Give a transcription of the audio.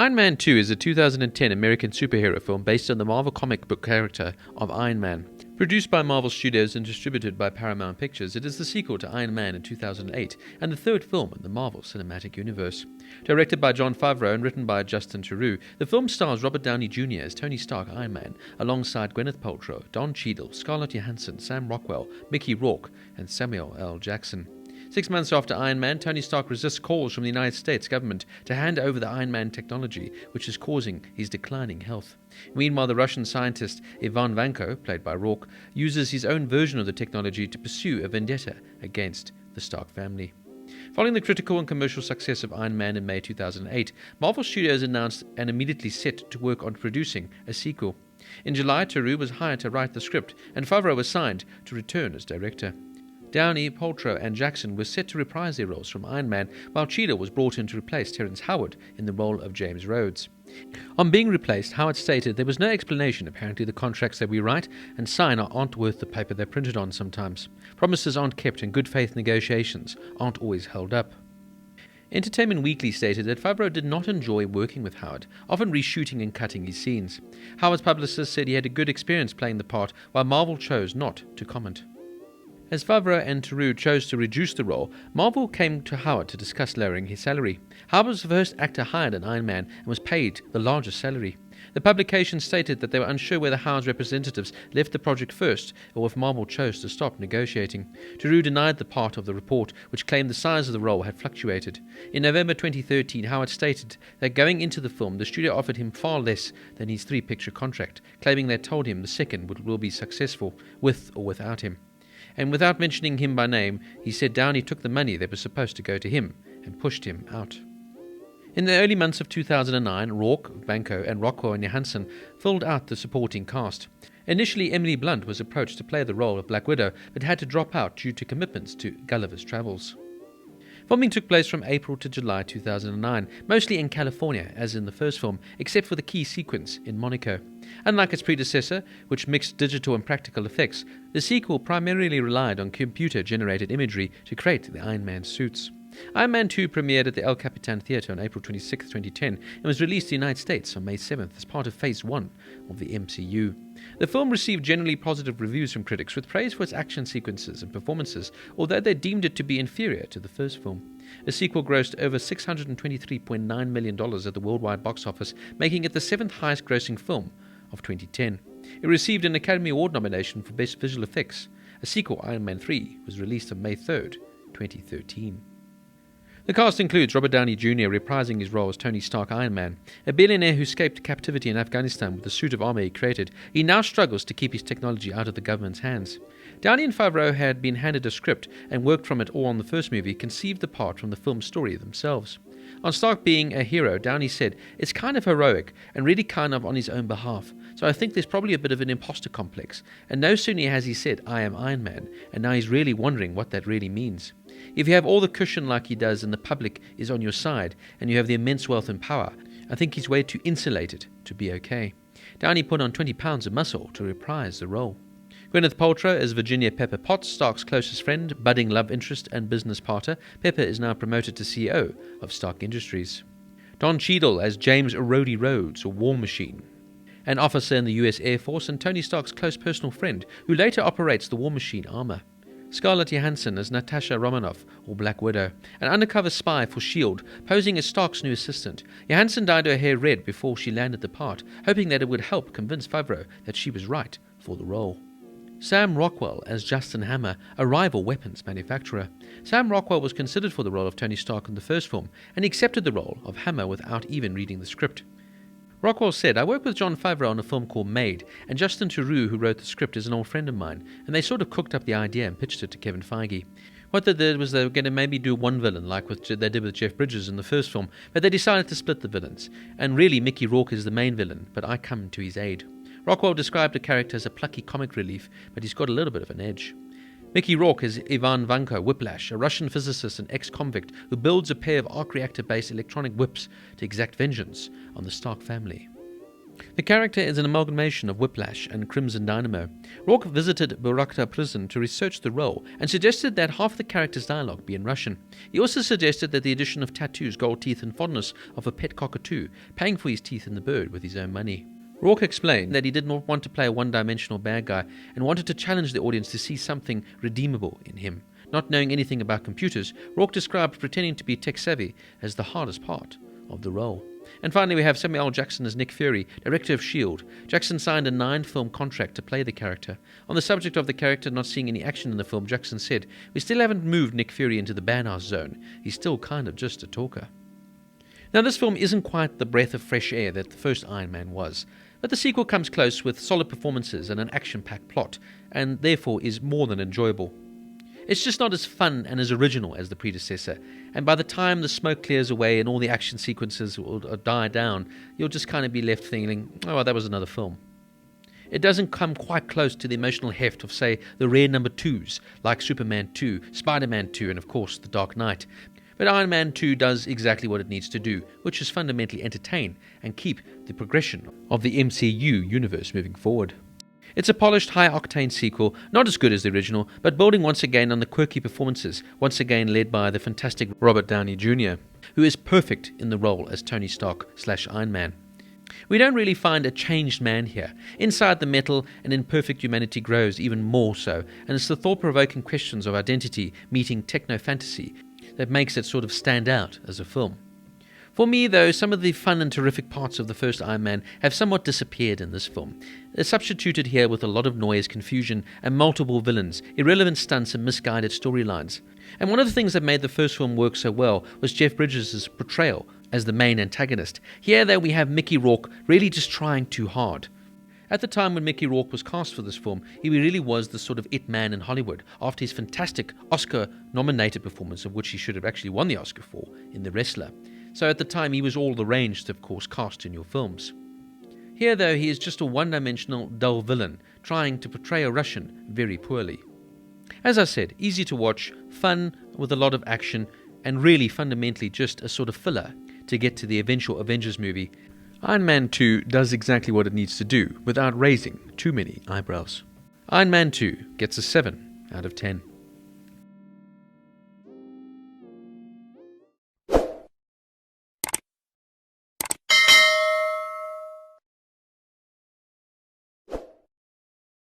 Iron Man 2 is a 2010 American superhero film based on the Marvel comic book character of Iron Man. Produced by Marvel Studios and distributed by Paramount Pictures, it is the sequel to Iron Man in 2008 and the third film in the Marvel Cinematic Universe. Directed by Jon Favreau and written by Justin Theroux, the film stars Robert Downey Jr. as Tony Stark Iron Man, alongside Gwyneth Paltrow, Cheadle, Scarlett Johansson, Sam Rockwell, Mickey Rourke, and Samuel L. Jackson. 6 months after Iron Man, Tony Stark resists calls from the United States government to hand over the Iron Man technology, which is causing his declining health. Meanwhile, the Russian scientist Ivan Vanko, played by Rourke, uses his own version of the technology to pursue a vendetta against the Stark family. Following the critical and commercial success of Iron Man in May 2008, Marvel Studios announced and immediately set to work on producing a sequel. In July, Theroux was hired to write the script, and Favreau was signed to return as director. Downey, Paltrow, and Jackson were set to reprise their roles from Iron Man, while Cheadle was brought in to replace Terrence Howard in the role of James Rhodes. On being replaced, Howard stated, "There was no explanation. Apparently the contracts that we write and sign aren't worth the paper they're printed on sometimes. Promises aren't kept and good faith negotiations aren't always held up." Entertainment Weekly stated that Favreau did not enjoy working with Howard, often reshooting and cutting his scenes. Howard's publicist said he had a good experience playing the part, while Marvel chose not to comment. As Favreau and Theroux chose to reduce the role, Marvel came to Howard to discuss lowering his salary. Howard was the first actor hired in Iron Man and was paid the largest salary. The publication stated that they were unsure whether Howard's representatives left the project first or if Marvel chose to stop negotiating. Theroux denied the part of the report, which claimed the size of the role had fluctuated. In November 2013, Howard stated that going into the film, the studio offered him far less than his 3-picture contract, claiming they told him the second will be successful, with or without him. And without mentioning him by name, he said Downey took the money that was supposed to go to him and pushed him out. In the early months of 2009, Rourke, Vanko, and Rockwell and Johansson filled out the supporting cast. Initially, Emily Blunt was approached to play the role of Black Widow, but had to drop out due to commitments to Gulliver's Travels. Filming took place from April to July 2009, mostly in California, as in the first film, except for the key sequence in Monaco. Unlike its predecessor, which mixed digital and practical effects, the sequel primarily relied on computer-generated imagery to create the Iron Man suits. Iron Man 2 premiered at the El Capitan Theatre on April 26, 2010, and was released in the United States on May 7th as part of Phase 1 of the MCU. The film received generally positive reviews from critics, with praise for its action sequences and performances, although they deemed it to be inferior to the first film. The sequel grossed over $623.9 million at the worldwide box office, making it the 7th highest grossing film of 2010. It received an Academy Award nomination for Best Visual Effects. A sequel, Iron Man 3, was released on May 3rd, 2013. The cast includes Robert Downey Jr. reprising his role as Tony Stark Iron Man. A billionaire who escaped captivity in Afghanistan with the suit of armor he created, he now struggles to keep his technology out of the government's hands. Downey and Favreau had been handed a script and worked from it all on the first movie, conceived the part from the film's story themselves. On Stark being a hero, Downey said, "It's kind of heroic and really kind of on his own behalf. So I think there's probably a bit of an imposter complex. And no sooner has he said, 'I am Iron Man,' and now he's really wondering what that really means. If you have all the cushion like he does and the public is on your side and you have the immense wealth and power, I think he's way too insulated to be okay." Downey put on 20 pounds of muscle to reprise the role. Gwyneth Paltrow as Virginia Pepper Potts, Stark's closest friend, budding love interest and business partner. Pepper is now promoted to CEO of Stark Industries. Don Cheadle as James Rhodey Rhodes, or War Machine, an officer in the US Air Force and Tony Stark's close personal friend, who later operates the War Machine armor. Scarlett Johansson as Natasha Romanoff, or Black Widow, an undercover spy for S.H.I.E.L.D., posing as Stark's new assistant. Johansson dyed her hair red before she landed the part, hoping that it would help convince Favreau that she was right for the role. Sam Rockwell as Justin Hammer, a rival weapons manufacturer. Sam Rockwell was considered for the role of Tony Stark in the first film, and accepted the role of Hammer without even reading the script. Rockwell said, "I worked with Jon Favreau on a film called Made, and Justin Theroux, who wrote the script, is an old friend of mine, and they sort of cooked up the idea and pitched it to Kevin Feige. What they did was they were going to maybe do one villain, like they did with Jeff Bridges in the first film, but they decided to split the villains. And really, Mickey Rourke is the main villain, but I come to his aid." Rockwell described the character as a plucky comic relief, but he's got a little bit of an edge. Mickey Rourke is Ivan Vanko, Whiplash, a Russian physicist and ex-convict who builds a pair of arc reactor-based electronic whips to exact vengeance on the Stark family. The character is an amalgamation of Whiplash and Crimson Dynamo. Rourke visited Burakta prison to research the role and suggested that half the character's dialogue be in Russian. He also suggested that the addition of tattoos, gold teeth and fondness of a pet cockatoo, paying for his teeth in the bird with his own money. Rourke explained that he did not want to play a one-dimensional bad guy and wanted to challenge the audience to see something redeemable in him. Not knowing anything about computers, Rourke described pretending to be tech-savvy as the hardest part of the role. And finally, we have Samuel L. Jackson as Nick Fury, director of S.H.I.E.L.D. Jackson signed a 9-film contract to play the character. On the subject of the character not seeing any action in the film, Jackson said, "We still haven't moved Nick Fury into the badass zone. He's still kind of just a talker." Now, this film isn't quite the breath of fresh air that the first Iron Man was, but the sequel comes close with solid performances and an action-packed plot, and therefore is more than enjoyable. It's just not as fun and as original as the predecessor, and by the time the smoke clears away and all the action sequences will die down, you'll just kind of be left thinking, oh, well, that was another film. It doesn't come quite close to the emotional heft of, say, the rare number 2s, like Superman 2, Spider-Man 2, and of course, The Dark Knight. But Iron Man 2 does exactly what it needs to do, which is fundamentally entertain and keep the progression of the MCU universe moving forward. It's a polished, high-octane sequel, not as good as the original, but building once again on the quirky performances, once again led by the fantastic Robert Downey Jr., who is perfect in the role as Tony Stark/Iron Man. We don't really find a changed man here. Inside the metal, an imperfect humanity grows even more so, and it's the thought-provoking questions of identity meeting techno-fantasy that makes it sort of stand out as a film. For me, though, some of the fun and terrific parts of the first Iron Man have somewhat disappeared in this film. They're substituted here with a lot of noise, confusion, and multiple villains, irrelevant stunts, and misguided storylines. And one of the things that made the first film work so well was Jeff Bridges' portrayal as the main antagonist. Here, though, we have Mickey Rourke really just trying too hard. At the time when Mickey Rourke was cast for this film, he really was the sort of it man in Hollywood, after his fantastic Oscar-nominated performance, of which he should have actually won the Oscar for, in The Wrestler. So at the time, he was all the range to, of course, cast in your films. Here, though, he is just a one-dimensional, dull villain, trying to portray a Russian very poorly. As I said, easy to watch, fun with a lot of action, and really fundamentally just a sort of filler to get to the eventual Avengers movie. Iron Man 2 does exactly what it needs to do, without raising too many eyebrows. Iron Man 2 gets a 7 out of 10.